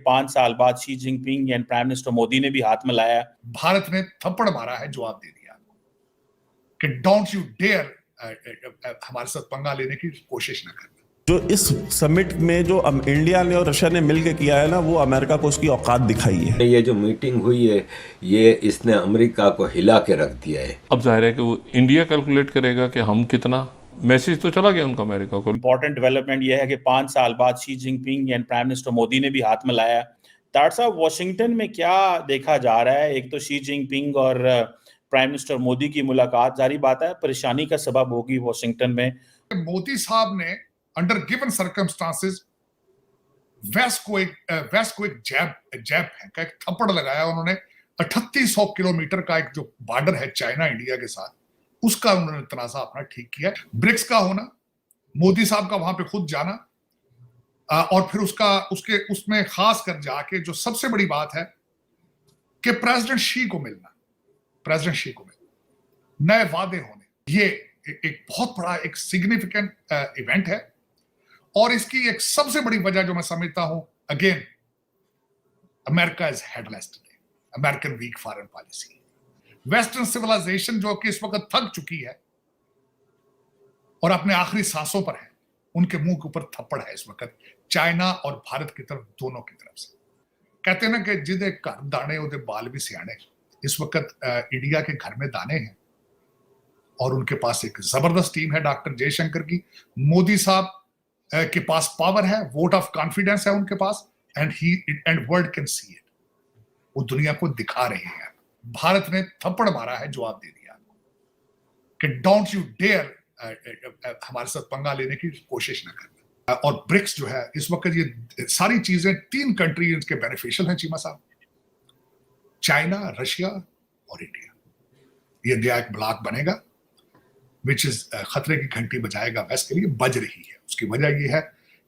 5 साल बाद Xi Jinping and prime minister Modi ने भी हाथ मिलाया। भारत ने थप्पड़ मारा है, जवाब दे दिया कि डोंट यू डेयर हमारे साथ पंगा लेने की कोशिश ना करना। जो इस समिट में जो इंडिया ने और रशिया ने मिलकर किया है ना, वो अमेरिका को उसकी औकात दिखाई है। ये जो मीटिंग हुई है, ये इसने अमेरिका को हिला के रख दिया है। अब जाहिर है कि वो इंडिया कैलकुलेट करेगा कि हम कितना, मैसेज तो चला गया उनका अमेरिका को। इंपॉर्टेंट डेवलपमेंट यह है कि 5 साल बाद Xi Jinping and prime minister Modi ने भी हाथ मिलाया। तार साहब, वॉशिंगटन में क्या देखा जा रहा है? एक तो शी जिनपिंग और प्राइम मिनिस्टर मोदी की मुलाकात, जारी बात है परेशानी का सबब होगी वॉशिंगटन में। मोदी साहब ने अंडर गिवन सर्कमस्टांसेस वेस्ट को एक जैब का एक थप्पड़ लगाया उन्होंने। 3800 किलोमीटर का एक जो बॉर्डर है चाइना इंडिया के साथ, उसका उन्होंने तनाजा अपना ठीक किया। ब्रिक्स का होना, मोदी साहब का वहां पे खुद जाना, और फिर उसमें खास कर जाके जो सबसे बड़ी बात है कि प्रेसिडेंट शी को मिलना, नए वादे होने, ये एक बहुत बड़ा एक सिग्निफिकेंट इवेंट है। और इसकी एक सबसे बड़ी वजह जो मैं समझता हूं, again America is headless today, American weak foreign policy. Western civilization जो कि इस वक्त थक चुकी है और अपने आखिरी सांसों पर है, उनके मुंह के ऊपर थप्पड़ है इस वक्त चाइना और भारत की तरफ, दोनों की तरफ से। कहते हैं ना कि जिदे घर दाने उदे बाल भी सियाने। इस वक्त इंडिया के घर में दाने हैं और उनके पास एक जबरदस्त टीम है डॉक्टर जयशंकर की। मोदी साहब के पास पावर है, वोट ऑफ कॉन्फिडेंस है उनके पास, and world can see it. वो दुनिया को दिखा रहे हैं। भारत ने थप्पड़ मारा है, जवाब दे दिया कि डोंट यू डेयर हमारे साथ पंगा लेने की कोशिश ना करना। और ब्रिक्स जो है इस वक्त, ये सारी चीजें 3 कंट्री इसके बेनिफिशियल हैं चीमा साहब, चाइना, रशिया और इंडिया। ये नया एक ब्लॉक बनेगा विच इज खतरे की घंटी बजाएगा वेस्ट के लिए, बज रही है। उसकी वजह यह है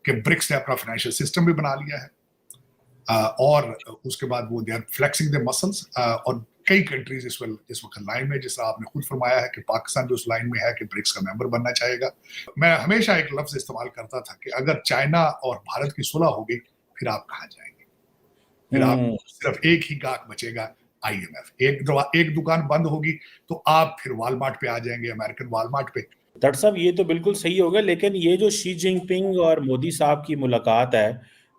कि ब्रिक्स ने अपना फाइनेंशियल सिस्टम भी बना लिया है, और उसके बाद वो they are flexing the muscles, और कई कंट्रीज इस वक्त लाइन में, जिस तरह आपने खुद फरमाया है कि पाकिस्तान भी उस लाइन में है कि ब्रिक्स का मेंबर बनना चाहेगा। मैं हमेशा एक लफ्ज इस्तेमाल करता था कि अगर चाइना और भारत की सुलह होगी, फिर आप कहाँ जाएंगे? फिर आप सिर्फ एक ही गाहक बचेगा, IMF। एक दुकान बंद होगी तो आप फिर वॉलमार्ट पे आ जाएंगे, अमेरिकन वॉलमार्ट पे। डॉक्टर साहब, ये तो बिल्कुल सही होगा, लेकिन ये जो शी जिनपिंग और मोदी साहब की मुलाकात है,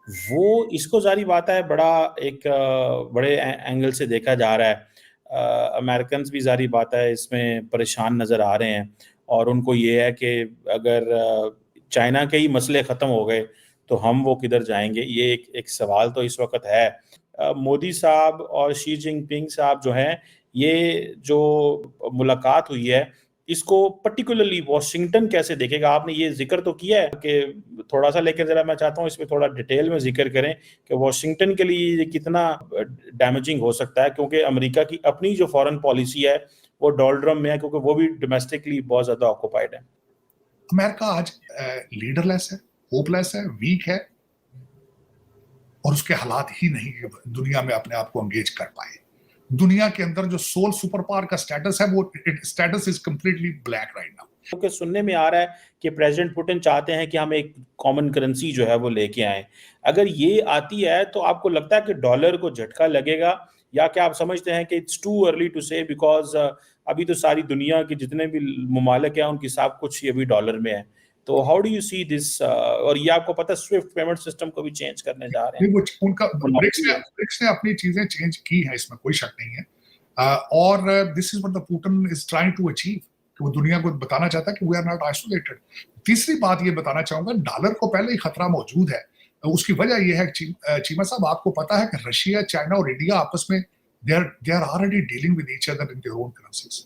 वो इसको जारी बात है बड़े एंगल से देखा जा रहा है। अमेरिकन भी जारी बात है इसमें परेशान नज़र आ रहे हैं, और उनको ये है कि अगर चाइना के ही मसले ख़त्म हो गए तो हम वो किधर जाएंगे। ये एक सवाल तो इस वक्त है। मोदी साहब और शी जिनपिंग साहब जो हैं, ये जो मुलाकात हुई है, इसको पर्टिकुलरली वॉशिंगटन कैसे देखेगा? आपने ये जिक्र तो किया है कि थोड़ा सा, लेकिन जरा मैं चाहता हूँ इसमें थोड़ा डिटेल में जिक्र करें कि वॉशिंगटन के लिए ये कितना डैमेजिंग हो सकता है, क्योंकि अमेरिका की अपनी जो फॉरेन पॉलिसी है वो डॉलड्रम में है, क्योंकि वो भी डोमेस्टिकली बहुत ज्यादा ऑक्युपाइड है। अमेरिका आज लीडरलेस है, होपलेस है, वीक है, और उसके हालात ही नहीं कि दुनिया में अपने आप को एंगेज कर पाए। दुनिया के अंदर जो सोल सुपर पावर का स्टेटस है, वो status is completely black right now. क्योंकि सुनने में आ रहा है कि प्रेसिडेंट पुतिन चाहते हैं कि हम एक कॉमन करेंसी जो है वो लेके आए। अगर ये आती है तो आपको लगता है कि डॉलर को झटका लगेगा, या क्या आप समझते हैं कि इट्स टू अर्ली टू से, बिकॉज अभी तो सारी दुनिया के जितने भी ममालिक हैं उनकी सब कुछ ये भी डॉलर में है। तो how do you see this? और ये आपको पता है स्विफ्ट पेमेंट सिस्टम को भी चेंज करने जा रहे हैं। उनका ब्रिक्स ने अपनी चीजें चेंज की है, इसमें कोई शक नहीं है। और this is what the Putin is trying to achieve, कि वो दुनिया को बताना चाहता है कि वी आर नॉट आइसोलेटेड। तीसरी बात ये बताना चाहूंगा, डॉलर को पहले ही खतरा मौजूद है। उसकी वजह यह है चीमा साहब, आपको पता है कि रशिया, चाइना और इंडिया आपस में they are already dealing with each other in their own currencies.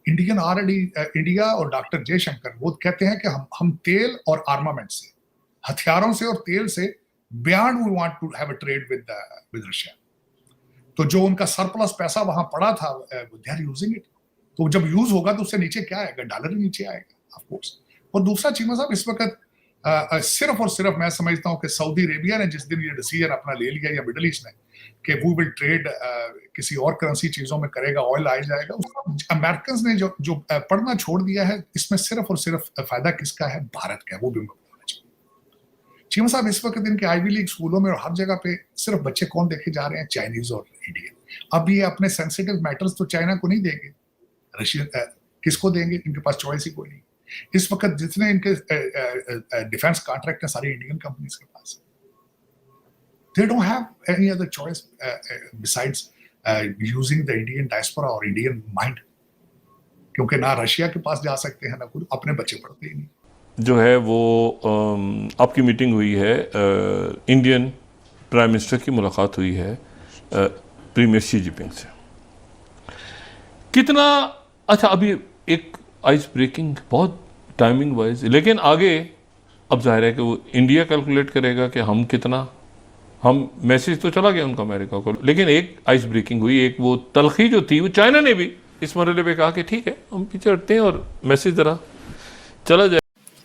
India और डॉक्टर जयशंकर वो कहते हैं कि हम तेल और आर्मामेंट से, हथियारों से और तेल से beyond we want to have a trade with Russia. तो जो उनका सरप्लस पैसा वहां पड़ा था, दे आर यूजिंग इट। तो जब यूज होगा तो उससे नीचे क्या आएगा? डॉलर ही नीचे आएगा, ऑफ कोर्स। और दूसरा चीमा साहब, इस वक्त सिर्फ और सिर्फ मैं समझता हूं कि सऊदी अरेबिया ने जिस दिन ये डिसीजन अपना ले लिया, या मिडल ईस्ट ने, कि वो विल ट्रेड किसी और करेंसी चीजों में करेगा, ऑयल आ जाएगा। अमेरिकन ने जो पढ़ना छोड़ दिया है, इसमें सिर्फ और सिर्फ फायदा किसका है? भारत का है। वो भी उनको बताना चाहिए। चीमा साहब, इस वक्त इनके आईवी लीग स्कूलों में और हर जगह पे सिर्फ बच्चे कौन देखे जा रहे हैं? चाइनीज और इंडियन। अब ये अपने सेंसिटिव मैटर्स तो चाइना को नहीं देंगे, रशिया किसको देंगे? इनके पास चॉइस ही कोई नहीं। इस वक्त जितने इनके डिफेंस कॉन्ट्रैक्ट हैं सारी इंडियन कंपनीज के पास। They don't have any other choice besides using the Indian diaspora or Indian mind, क्योंकि ना रशिया के पास जा सकते हैं ना कुछ, अपने बच्चे पढ़ते ही नहीं। जो है वो आपकी मीटिंग हुई है, इंडियन प्राइम मिनिस्टर की मुलाकात हुई है प्रीमियर शी जिनपिंग से। कितना अच्छा, अभी एक आइस ब्रेकिंग बहुत टाइमिंग वाइज, लेकिन आगे अब जाहिर है कि वो इंडिया कैलकुलेट करेगा कि हम कितना, हम मैसेज तो चला गया उनका अमेरिका को, लेकिन एक आइस ब्रेकिंग हुई, एक वो तलखी जो थी वो चाइना ने भी इस मरहले पे कहा कि ठीक है हम पीछे हटते हैं और मैसेज ज़रा चला जाए।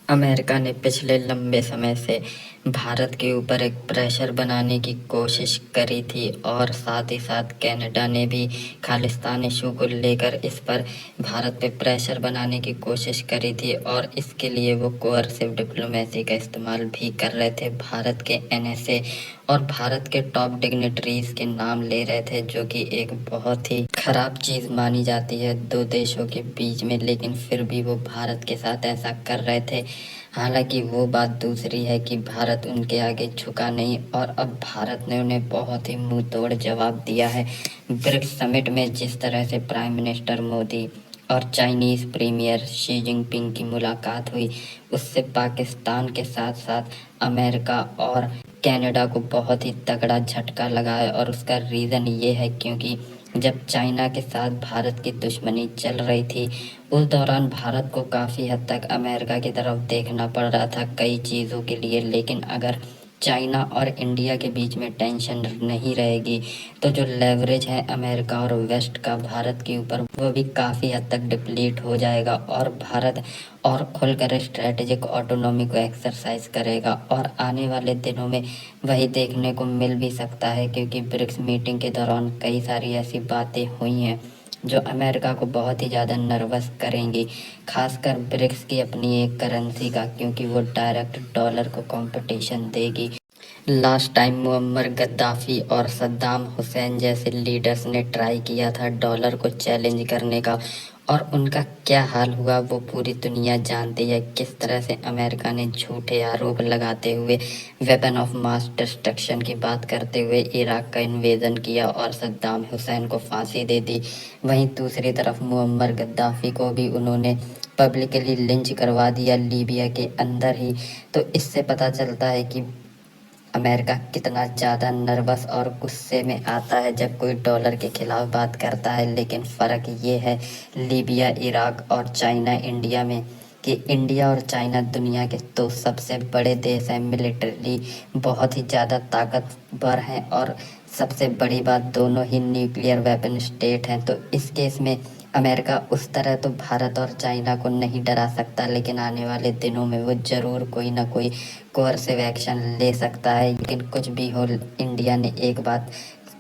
अमेरिका ने पिछले लंबे समय से भारत के ऊपर एक प्रेशर बनाने की कोशिश करी थी और साथ ही साथ कनाडा ने भी खालिस्तान इशू को लेकर इस पर भारत पे प्रेशर बनाने की कोशिश करी थी और इसके लिए वो कोअर्सिव डिप्लोमेसी का इस्तेमाल भी कर रहे थे। भारत के एनएसए और भारत के टॉप डिग्निटरीज के नाम ले रहे थे, जो कि एक बहुत ही खराब चीज़ मानी जाती है दो देशों के बीच में, लेकिन फिर भी वो भारत के साथ ऐसा कर रहे थे। हालांकि वो बात दूसरी है कि भारत उनके आगे झुका नहीं और अब भारत ने उन्हें बहुत ही मुंह तोड़ जवाब दिया है। ब्रिक्स समिट में जिस तरह से प्राइम मिनिस्टर मोदी और चाइनीज़ प्रीमियर शी जिनपिंग की मुलाकात हुई, उससे पाकिस्तान के साथ साथ अमेरिका और कनाडा को बहुत ही तगड़ा झटका लगा है और उसका रीज़न ये है क्योंकि जब चाइना के साथ भारत की दुश्मनी चल रही थी उस दौरान भारत को काफ़ी हद तक अमेरिका की तरफ देखना पड़ रहा था कई चीज़ों के लिए। लेकिन अगर चाइना और इंडिया के बीच में टेंशन नहीं रहेगी तो जो लेवरेज है अमेरिका और वेस्ट का भारत के ऊपर वो भी काफ़ी हद तक डिप्लीट हो जाएगा और भारत और खुलकर स्ट्रेटेजिक ऑटोनॉमी को एक्सरसाइज करेगा। और आने वाले दिनों में वही देखने को मिल भी सकता है क्योंकि ब्रिक्स मीटिंग के दौरान कई सारी ऐसी बातें हुई हैं जो अमेरिका को बहुत ही ज़्यादा नर्वस करेंगी, खासकर ब्रिक्स की अपनी एक करेंसी का, क्योंकि वो डायरेक्ट डॉलर को कंपटीशन देगी। लास्ट टाइम मुअम्मर गद्दाफ़ी और सद्दाम हुसैन जैसे लीडर्स ने ट्राई किया था डॉलर को चैलेंज करने का और उनका क्या हाल हुआ वो पूरी दुनिया जानती है। किस तरह से अमेरिका ने झूठे आरोप लगाते हुए वेपन ऑफ मास डिस्ट्रक्शन की बात करते हुए इराक का इन्वेजन किया और सद्दाम हुसैन को फांसी दे दी। वहीं दूसरी तरफ मुअम्मर गद्दाफ़ी को भी उन्होंने पब्लिकली लिंच करवा दिया लीबिया के अंदर ही। तो इससे पता चलता है कि अमेरिका कितना ज़्यादा नर्वस और गुस्से में आता है जब कोई डॉलर के खिलाफ बात करता है। लेकिन फ़र्क ये है लीबिया, इराक और चाइना, इंडिया में कि इंडिया और चाइना दुनिया के दो सबसे बड़े देश हैं, मिलिट्री बहुत ही ज़्यादा ताकतवर हैं और सबसे बड़ी बात दोनों ही न्यूक्लियर वेपन स्टेट हैं। तो इस केस में अमेरिका उस तरह तो भारत और चाइना को नहीं डरा सकता, लेकिन आने वाले दिनों में वो ज़रूर कोई ना कोई कोअर्सिव एक्शन ले सकता है। लेकिन कुछ भी हो, इंडिया ने एक बात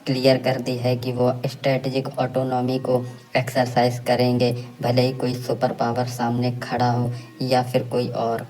क्लियर कर दी है कि वो स्ट्रेटेजिक ऑटोनॉमी को एक्सरसाइज करेंगे, भले ही कोई सुपर पावर सामने खड़ा हो या फिर कोई और।